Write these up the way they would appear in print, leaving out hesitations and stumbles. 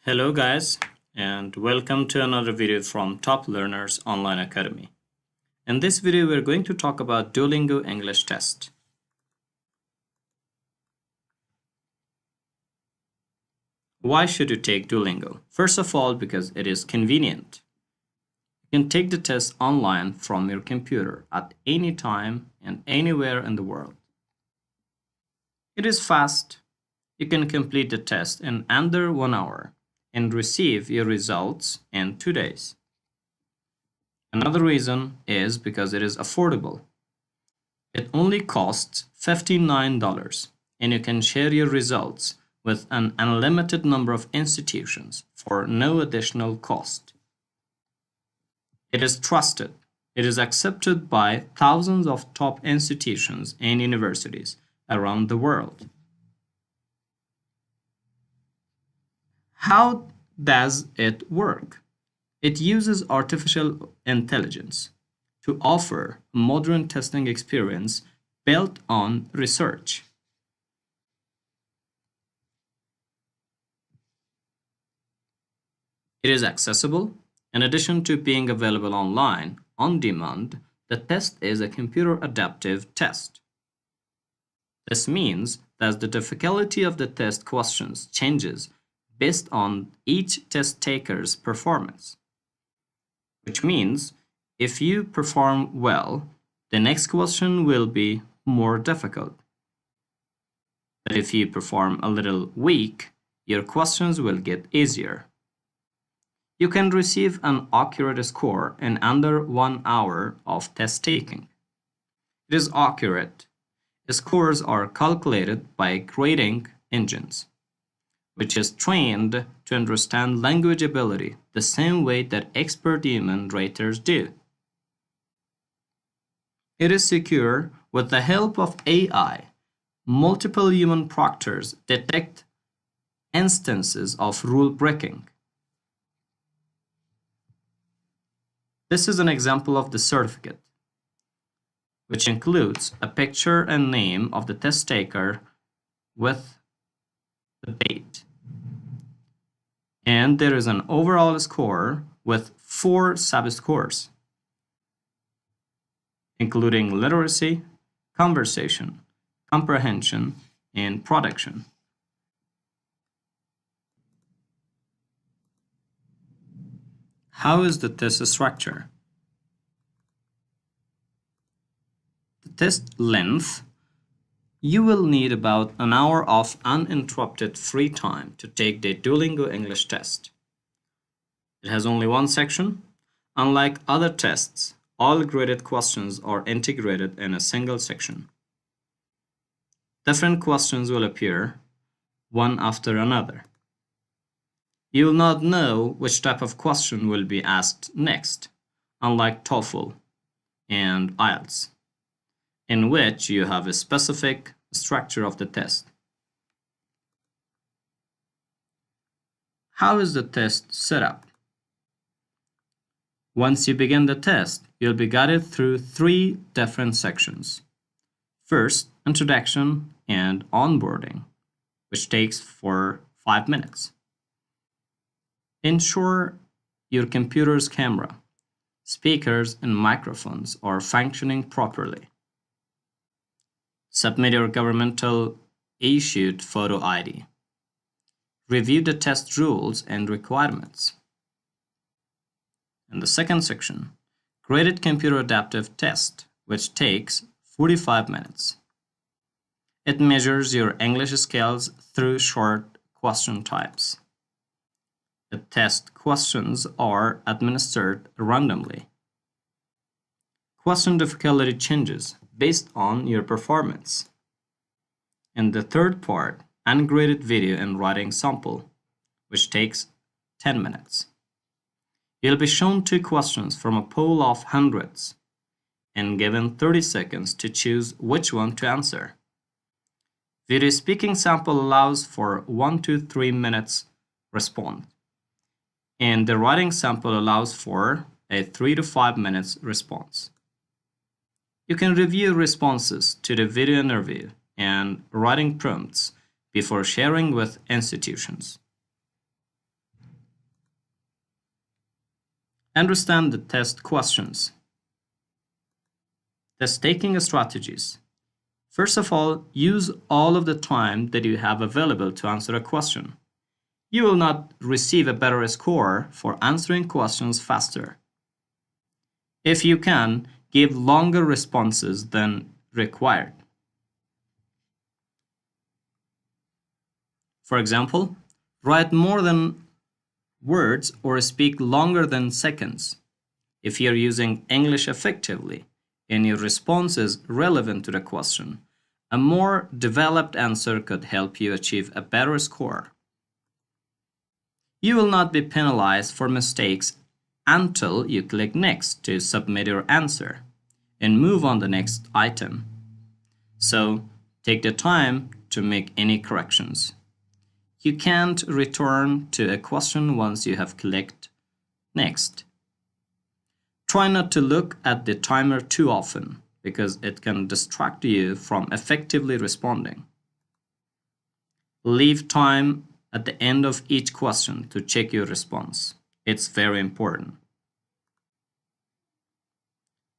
Hello guys, and welcome to another video from Top Learners Online Academy. In this video we're going to talk about Duolingo English test. Why should you take Duolingo? First of all, because it is convenient. You can take the test online from your computer at any time and anywhere in the world. It is fast. You can complete the test in under 1 hour and receive your results in 2 days. Another reason is because it is affordable. It only costs $59 and you can share your results with an unlimited number of institutions for no additional cost. It is trusted. It is accepted by thousands of top institutions and universities around the world. How does it work? It uses artificial intelligence to offer a modern testing experience built on research. It is accessible. In addition to being available online, on demand, the test is a computer adaptive test. This means that the difficulty of the test questions changes based on each test taker's performance. Which means if you perform well, the next question will be more difficult. But if you perform a little weak, your questions will get easier. You can receive an accurate score in under 1 hour of test taking. It is accurate. The scores are calculated by grading engines, which is trained to understand language ability the same way that expert human raters do. It is secure. With the help of AI, multiple human proctors detect instances of rule breaking. This is an example of the certificate, which includes a picture and name of the test taker with the date. And there is an overall score with 4 sub-scores, including literacy, conversation, comprehension, and production. How is the test structure? The test length. You will need about an hour of uninterrupted free time to take the Duolingo English test. It has only one section. Unlike other tests, all graded questions are integrated in a single section. Different questions will appear, one after another. You will not know which type of question will be asked next, unlike TOEFL and IELTS, in which you have a specific structure of the test. How is the test set up? Once you begin the test, you'll be guided through 3 different sections. First, introduction and onboarding, which takes for 5 minutes. Ensure your computer's camera, speakers, and microphones are functioning properly. Submit your governmental issued photo ID. Review the test rules and requirements. In the second section, graded computer adaptive test, which takes 45 minutes. It measures your English skills through short question types. The test questions are administered randomly. Question difficulty changes based on your performance. In the third part, ungraded video and writing sample, which takes 10 minutes. You'll be shown 2 questions from a pool of hundreds and given 30 seconds to choose which one to answer. Video speaking sample allows for 1 to 3 minutes response, and the writing sample allows for a 3 to 5 minutes response. You can review responses to the video interview and writing prompts before sharing with institutions. Understand the test questions. Test-taking strategies. First of all, use all of the time that you have available to answer a question. You will not receive a better score for answering questions faster. If you can, give longer responses than required. For example, write more than words or speak longer than seconds. If you're using English effectively and your response is relevant to the question, a more developed answer could help you achieve a better score. You will not be penalized for mistakes until you click Next to submit your answer and move on the next item. So, take the time to make any corrections. You can't return to a question once you have clicked Next. Try not to look at the timer too often because it can distract you from effectively responding. Leave time at the end of each question to check your response. It's very important.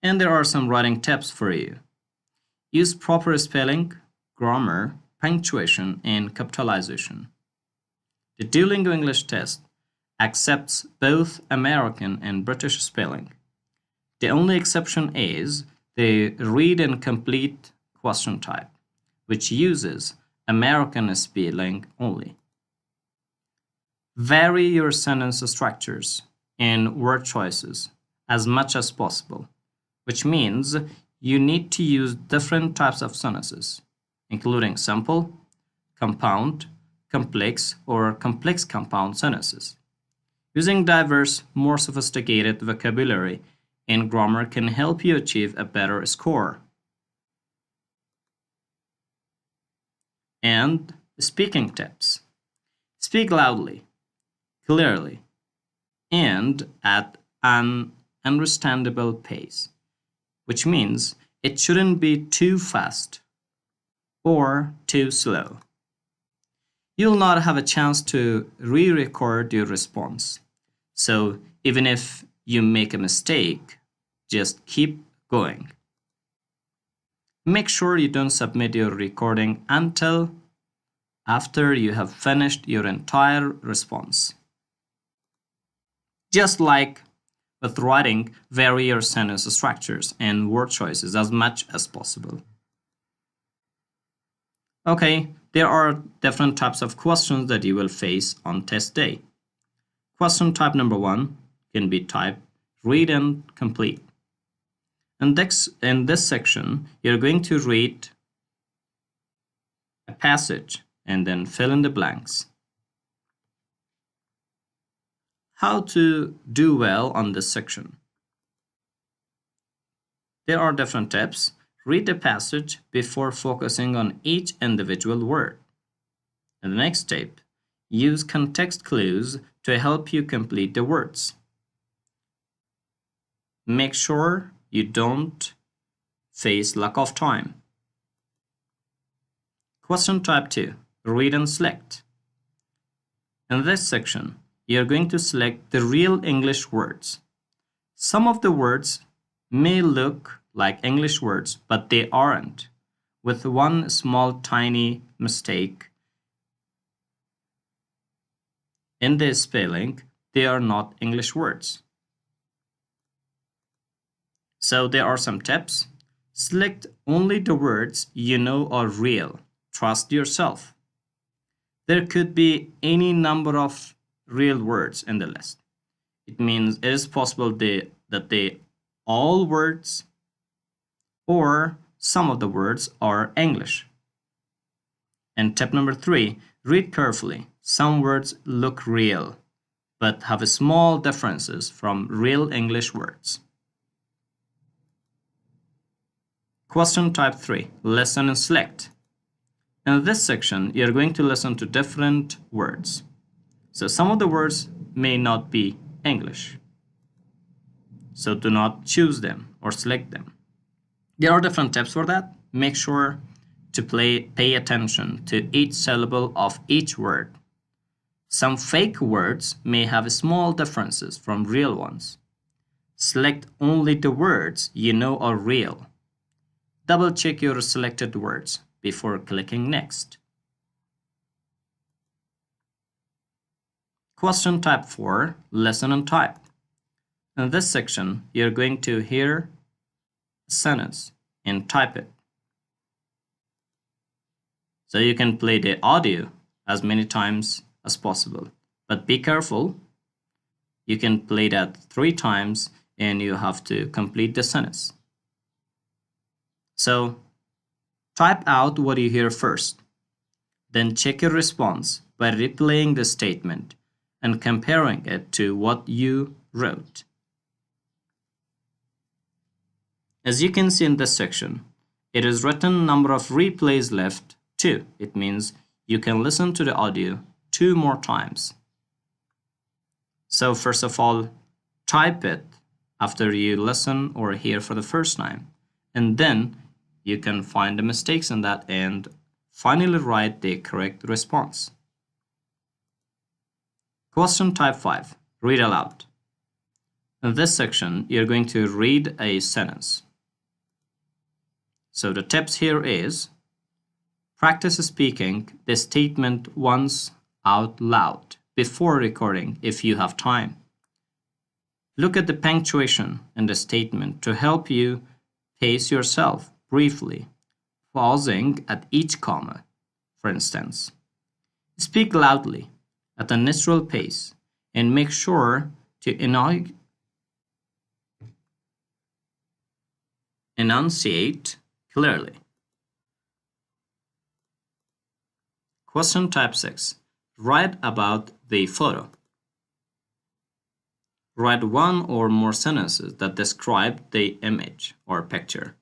And there are some writing tips for you. Use proper spelling, grammar, punctuation, and capitalization. The Duolingo English test accepts both American and British spelling. The only exception is the read and complete question type, which uses American spelling only. Vary your sentence structures and word choices as much as possible, which means you need to use different types of sentences, including simple, compound, complex, or complex compound sentences. Using diverse, more sophisticated vocabulary and grammar can help you achieve a better score. And speaking tips. Speak loudly, clearly, and at an understandable pace, which means it shouldn't be too fast or too slow. You'll not have a chance to re-record your response. So even if you make a mistake, just keep going. Make sure you don't submit your recording until after you have finished your entire response. Just like with writing, vary your sentence structures and word choices as much as possible. Okay, there are different types of questions that you will face on test day. Question type number 1 can be typed read and complete. In this section, you're going to read a passage and then fill in the blanks. How to do well on this section. There are different tips. Read the passage before focusing on each individual word. In the next tip, use context clues to help you complete the words. Make sure you don't face lack of time. Question type 2, read and select. In this section, you're going to select the real English words. Some of the words may look like English words, but they aren't, with one small tiny mistake in the spelling. They are not English words. So there are some tips. Select only the words you know are real. Trust yourself. There could be any number of real words in the list. It means it is possible that they all words or some of the words are English. And tip number 3, read carefully. Some words look real, but have small differences from real English words. Question type 3, listen and select. In this section, you're going to listen to different words. So some of the words may not be English. So do not choose them or select them. There are different tips for that. Make sure to pay attention to each syllable of each word. Some fake words may have small differences from real ones. Select only the words you know are real. Double-check your selected words before clicking Next. Question type 4, Listen and Type. In this section, you're going to hear a sentence and type it. So you can play the audio as many times as possible. But be careful, you can play that 3 times and you have to complete the sentence. So type out what you hear first. Then check your response by replaying the statement and comparing it to what you wrote. As you can see in this section, it is written number of replays left 2. It means you can listen to the audio 2 more times. So first of all, type it after you listen or hear for the first time. And then you can find the mistakes in that and finally write the correct response. Question type 5, Read aloud. In this section, you're going to read a sentence. So the tips here is, practice speaking the statement once out loud before recording if you have time. Look at the punctuation in the statement to help you pace yourself briefly, pausing at each comma, for instance. Speak loudly at a natural pace and make sure to enunciate clearly. Question type 6. Write about the photo. Write 1 or more sentences that describe the image or picture.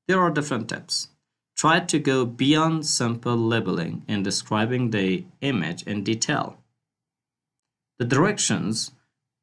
There are different tips. Try to go beyond simple labeling in describing the image in detail. The directions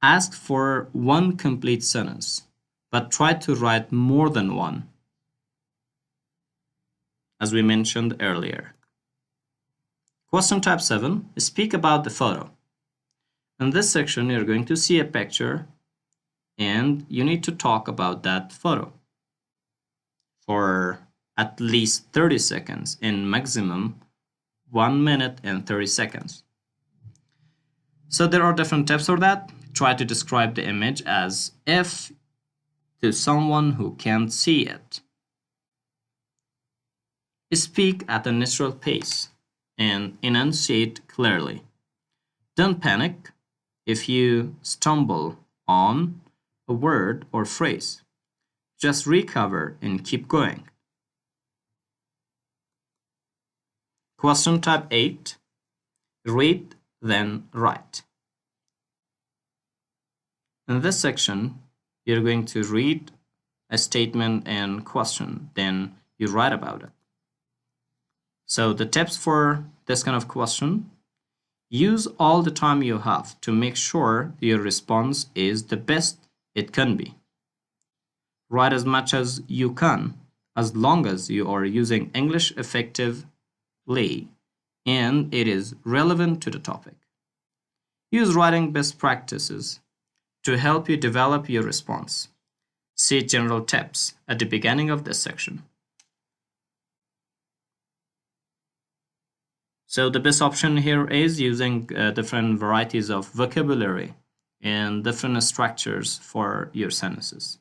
ask for 1 complete sentence, but try to write more than 1, as we mentioned earlier. Question type 7. Speak about the photo. In this section, you're going to see a picture and you need to talk about that photo for at least 30 seconds and maximum 1 minute and 30 seconds. So there are different tips for that. Try to describe the image as if to someone who can't see it. Speak at a natural pace and enunciate clearly. Don't panic if you stumble on a word or phrase. Just recover and keep going. Question type 8. Read, then write. In this section, you're going to read a statement and question, then you write about it. So the tips for this kind of question: use all the time you have to make sure your response is the best it can be. Write as much as you can, as long as you are using English effectively and it is relevant to the topic. Use writing best practices to help you develop your response. See general tips at the beginning of this section. So the best option here is using different varieties of vocabulary and different structures for your sentences.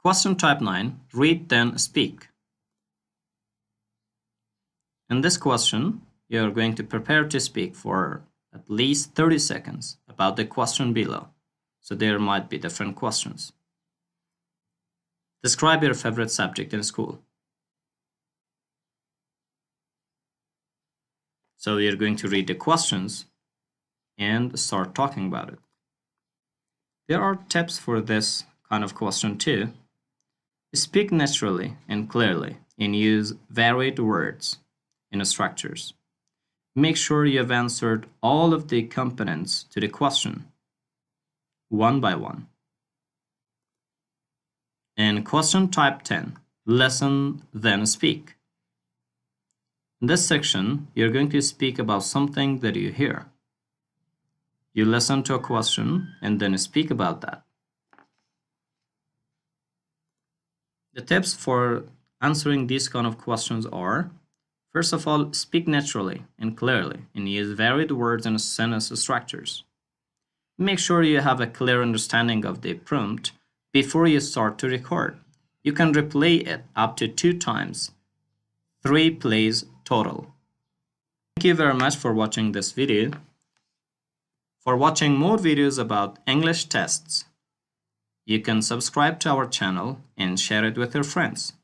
Question type 9. Read, then speak. In this question, you're going to prepare to speak for at least 30 seconds about the question below. So there might be different questions. Describe your favorite subject in school. So you're going to read the questions and start talking about it. There are tips for this kind of question too. Speak naturally and clearly and use varied words in structures. Make sure you have answered all of the components to the question, one by one. And question type 10, listen, then speak. In this section, you're going to speak about something that you hear. You listen to a question and then speak about that. The tips for answering these kind of questions are: first of all, speak naturally and clearly and use varied words and sentence structures. Make sure you have a clear understanding of the prompt before you start to record. You can replay it up to 2 times, 3 plays total. Thank you very much for watching this video. For watching more videos about English tests, you can subscribe to our channel and share it with your friends.